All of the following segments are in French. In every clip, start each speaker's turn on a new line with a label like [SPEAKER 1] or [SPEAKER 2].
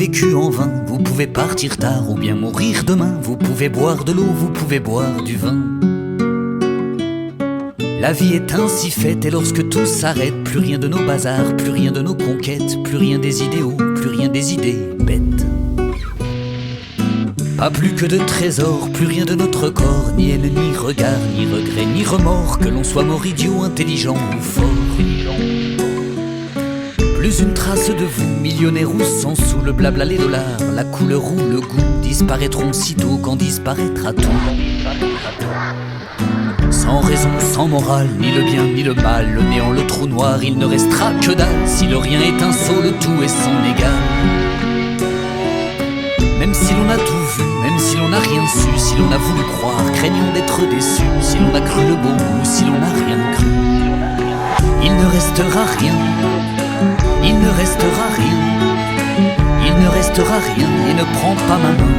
[SPEAKER 1] vécu en vain, vous pouvez partir tard ou bien mourir demain. Vous pouvez boire de l'eau, vous pouvez boire du vin. La vie est ainsi faite et lorsque tout s'arrête, plus rien de nos bazars, plus rien de nos conquêtes, plus rien des idéaux, plus rien des idées bêtes. Pas plus que de trésors, plus rien de notre corps, ni haine, ni regard, ni regret, ni remords, que l'on soit mort idiot, intelligent ou fort. Plus une trace de vous, millionnaire ou sans sous, le blabla, les dollars, la couleur ou le goût disparaîtront sitôt quand disparaîtra tout. Sans raison, sans morale, ni le bien ni le mal, le néant, le trou noir, il ne restera que dalle. Si le rien est un sot, le tout est son égal. Même si l'on a tout vu, même si l'on n'a rien su, si l'on a voulu croire, craignons d'être déçus, si l'on a cru le beau ou si l'on n'a rien cru, il ne restera rien, il ne restera rien, il ne restera rien et ne prends pas ma main.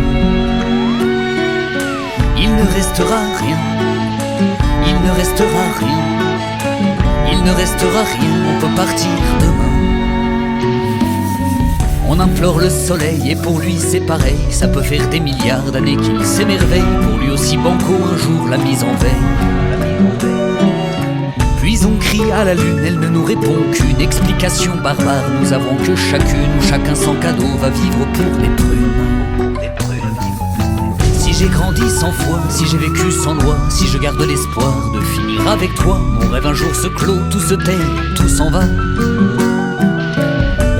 [SPEAKER 1] Il ne restera rien, il ne restera rien, il ne restera rien, on peut partir demain. On implore le soleil et pour lui c'est pareil. Ça peut faire des milliards d'années qu'il s'émerveille. Pour lui aussi banco un jour la mise en veille. Puis on crie à la lune, elle ne nous répond qu'une explication barbare. Nous avons que chacune ou chacun sans cadeau va vivre pour les prunes. Si j'ai grandi sans foi, si j'ai vécu sans loi, si je garde l'espoir de finir avec toi, mon rêve un jour se clôt, tout se tait, tout s'en va.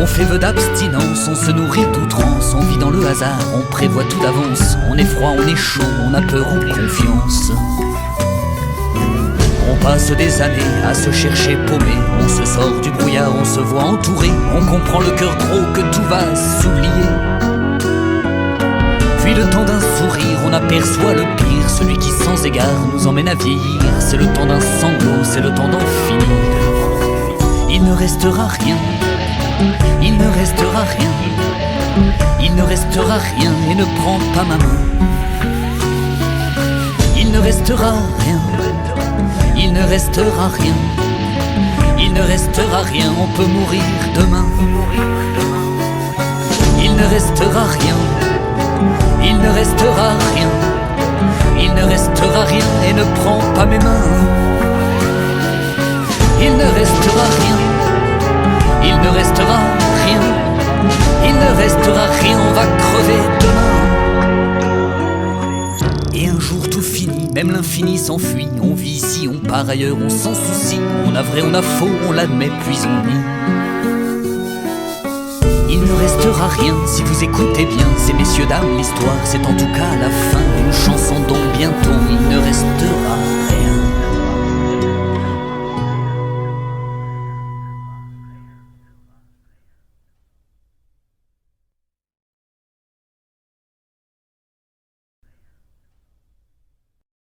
[SPEAKER 1] On fait vœu d'abstinence, on se nourrit d'outrance, on vit dans le hasard, on prévoit tout d'avance. On est froid, on est chaud, on a peur ou confiance. On passe des années à se chercher paumé, on se sort du brouillard, on se voit entouré, on comprend le cœur gros que tout va s'oublier. Puis le temps d'un sourire, on aperçoit le pire, celui qui sans égard nous emmène à vieillir. C'est le temps d'un sanglot, c'est le temps d'en finir. Il ne restera rien, il ne restera rien, il ne restera rien et ne prends pas ma main. Il ne restera rien, il ne restera rien, il ne restera rien, on peut mourir demain. Il ne restera rien, il ne restera rien, il ne restera rien et ne prends pas mes mains. Il ne restera rien, il ne restera rien, il ne restera rien, on va crever demain. Et un jour tout finit, même l'infini s'enfuit. On vit ici, on part ailleurs, on s'en soucie. On a vrai, on a faux, on l'admet puis on nie. Il ne restera rien si vous écoutez bien ces messieurs dames, l'histoire c'est en tout cas la fin d'une chanson.